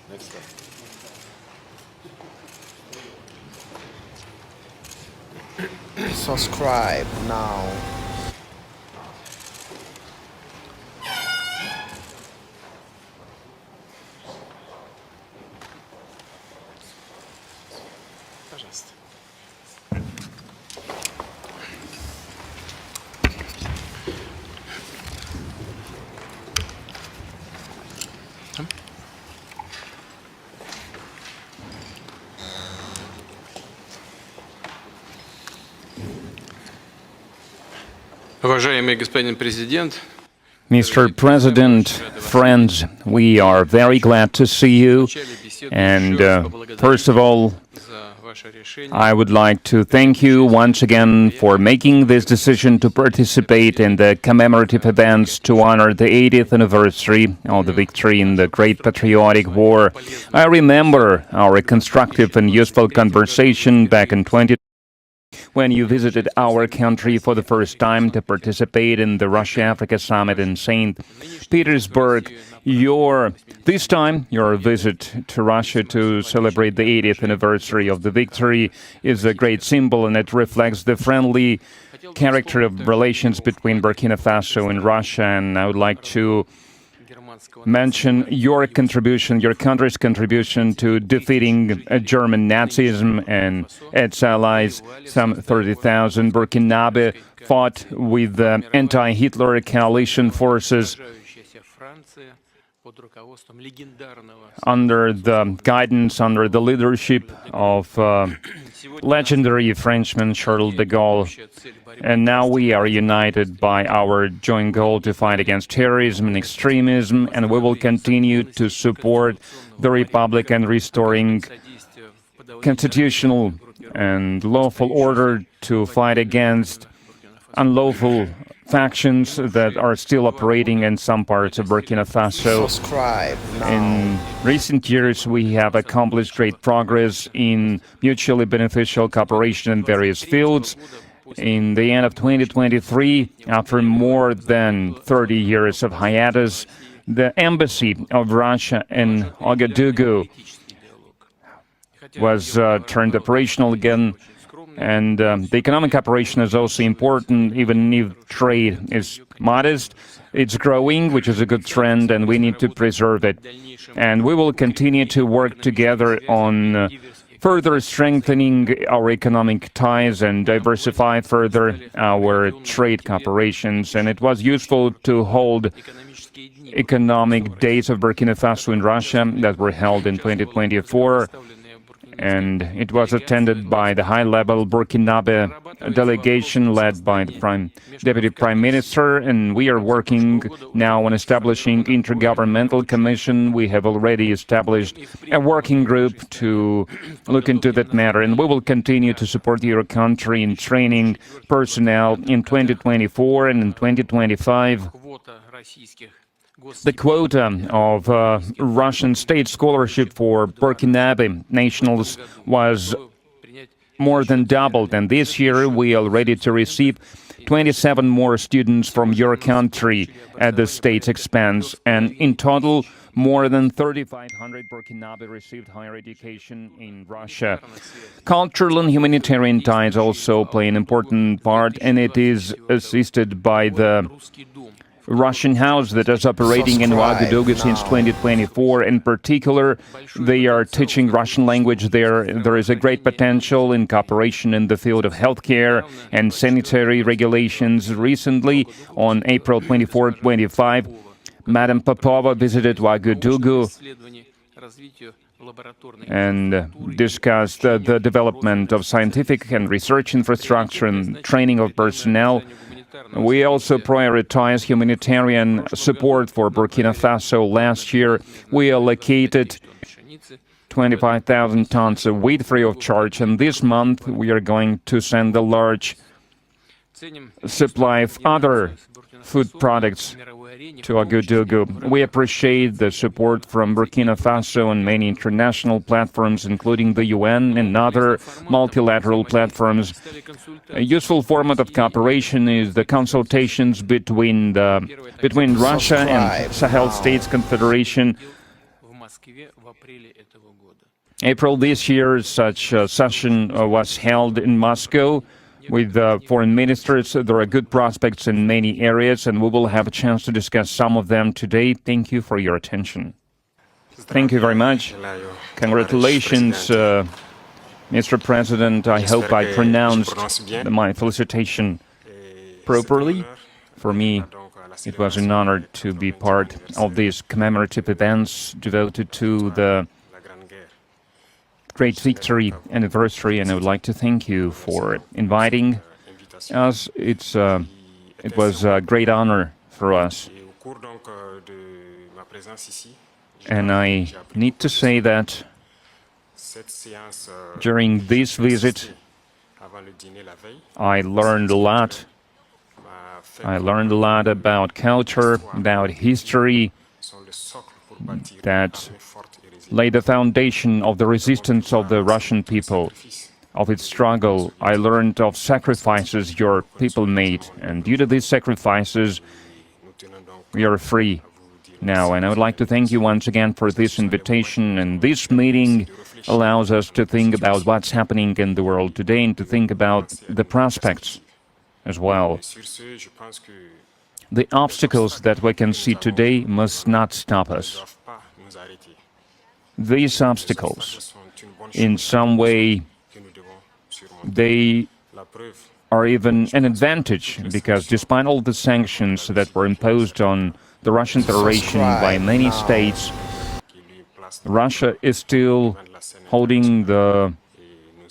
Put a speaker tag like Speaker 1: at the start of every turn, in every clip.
Speaker 1: Next step.
Speaker 2: Subscribe now.
Speaker 1: Пожалуйста. Уважаемый господин президент,
Speaker 3: Mr. President, friends, we are very glad to see you. And first of all, I would like to thank you once again for making this decision to participate in the commemorative events to honor the 80th anniversary of the victory in the Great Patriotic War. I remember our constructive and useful conversation back in 2020 when you visited our country for the first time to participate in the Russia-Africa Summit in St. Petersburg. This time, your visit to Russia to celebrate the 80th anniversary of the victory is a great symbol, and it reflects the friendly character of relations between Burkina Faso and Russia. And I would like to mention your contribution, your country's contribution to defeating German Nazism and its allies. Some 30,000 Burkinabe fought with the anti-Hitler coalition forces under the guidance, under the leadership of legendary Frenchman Charles de Gaulle. And now we are united by our joint goal to fight against terrorism and extremism, and we will continue to support the Republic and restoring constitutional and lawful order, to fight against unlawful factions that are still operating in some parts of Burkina Faso.
Speaker 2: Subscribe now.
Speaker 3: In recent years, we have accomplished great progress in mutually beneficial cooperation in various fields. In the end of 2023, after more than 30 years of hiatus, the embassy of Russia in Ouagadougou was turned operational again. And the economic operation is also important, even if trade is modest. It's growing, which is a good trend, and we need to preserve it. And we will continue to work together on further strengthening our economic ties and diversify further our trade cooperations. And it was useful to hold economic days of Burkina Faso in Russia that were held in 2024. And it was attended by the high-level Burkinabe delegation led by the Deputy Prime Minister, and we are working now on establishing intergovernmental commission. We have already established a working group to look into that matter, and we will continue to support your country in training personnel in 2024 and in 2025. The quota of Russian state scholarship for Burkinabe nationals was more than doubled, and this year we are ready to receive 27 more students from your country at the state's expense, and in total, more than 3,500 Burkinabe received higher education in Russia. Cultural and humanitarian ties also play an important part, and it is assisted by the Russian house that is operating in Ouagadougou since 2024. In particular, they are teaching Russian language there. There is a great potential in cooperation in the field of healthcare and sanitary regulations. Recently, on April 24-25, Madam Popova visited Ouagadougou and discussed the development of scientific and research infrastructure and training of personnel. We also prioritize humanitarian support for Burkina Faso. Last year, we allocated 25,000 tons of wheat free of charge, and this month we are going to send a large supply of other food products to Ouagadougou. We appreciate the support from Burkina Faso and many international platforms, including the UN and other multilateral platforms. A useful format of cooperation is the consultations between Russia and Sahel States Confederation. April this year, such a session was held in Moscow with foreign ministers. There are good prospects in many areas, and we will have a chance to discuss some of them today. Thank you for your attention. Thank you very much. Congratulations, Mr. President. I hope I pronounced my felicitation properly. For me, it was an honor to be part of these commemorative events devoted to the great victory anniversary, and I would like to thank you for inviting us. It was a great honor for us. And I need to say that during this visit, I learned a lot. I learned a lot about culture, about history, that lay the foundation of the resistance of the Russian people, of its struggle. I learned of sacrifices your people made, and due to these sacrifices, we are free now. And I would like to thank you once again for this invitation, and this meeting allows us to think about what's happening in the world today and to think about the prospects as well. The obstacles that we can see today must not stop us. These obstacles, in some way, they are even an advantage, because despite all the sanctions that were imposed on the Russian Federation by many states, Russia is still holding the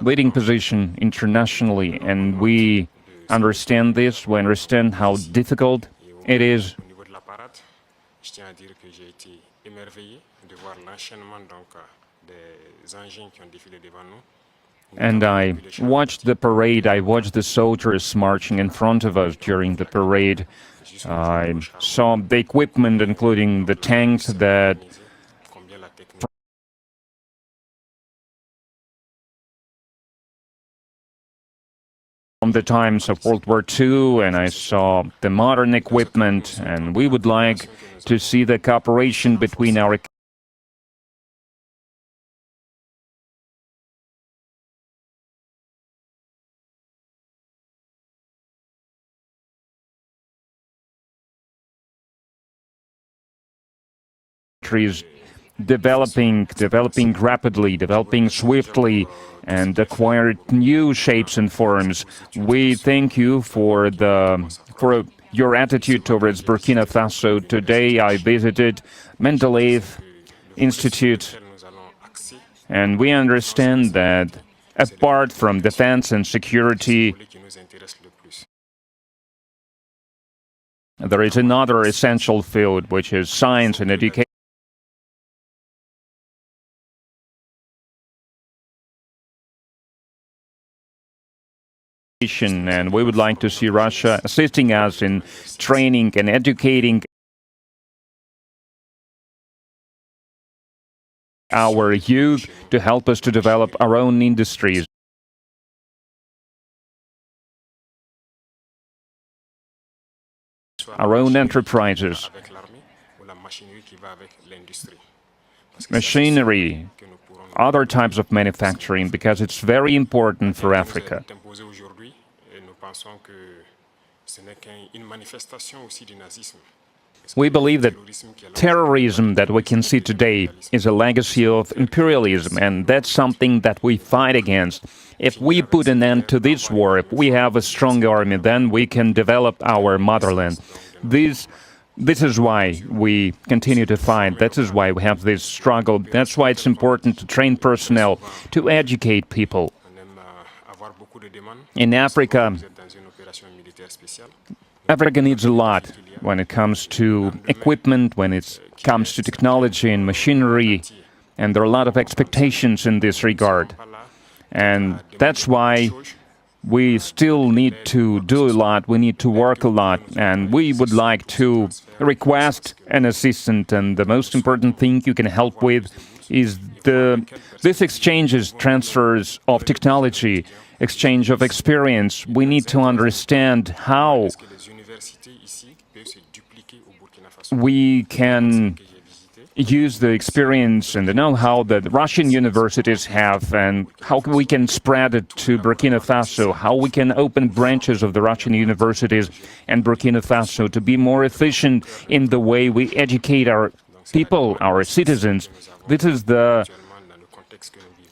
Speaker 3: leading position internationally, and we understand this, we understand how difficult it is. And I watched the parade, I watched the soldiers marching in front of us during the parade. I saw the equipment, including the tanks that from the times of World War II, and I saw the modern equipment, and we would like to see the cooperation between our countries developing rapidly, developing swiftly, and acquired new shapes and forms. We thank you for your attitude towards Burkina Faso. Today I visited Mendeleev Institute, and we understand that apart from defense and security, there is another essential field, which is science and education. And we would like to see Russia assisting us in training and educating our youth to help us to develop our own industries. Our own enterprises, machinery, other types of manufacturing, because it's very important for Africa. We believe that terrorism that we can see today is a legacy of imperialism, and that's something that we fight against. If we put an end to this war, if we have a strong army, then we can develop our motherland. This is why we continue to fight. That is why we have this struggle. That's why it's important to train personnel, to educate people. In Africa, Africa needs a lot when it comes to equipment, when it comes to technology and machinery, and there are a lot of expectations in this regard. And that's why we still need to do a lot, we need to work a lot, and we would like to request an assistant, and the most important thing you can help with is this exchanges, transfers of technology, exchange of experience. We need to understand how we can use the experience and the know-how that Russian universities have, and how we can spread it to Burkina Faso, how we can open branches of the Russian universities and Burkina Faso to be more efficient in the way we educate our people, our citizens. This is the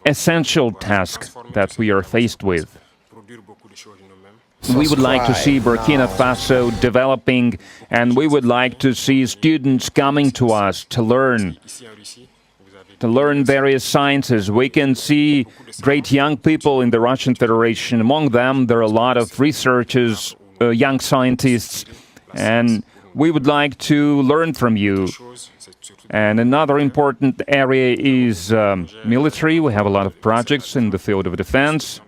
Speaker 3: essential task that we are faced with. We would like to see Burkina Faso developing, and we would like to see students coming to us to learn various sciences. We can see great young people in the Russian Federation. Among them, there are a lot of researchers, young scientists, and we would like to learn from you. And another important area is military. We have a lot of projects in the field of defense.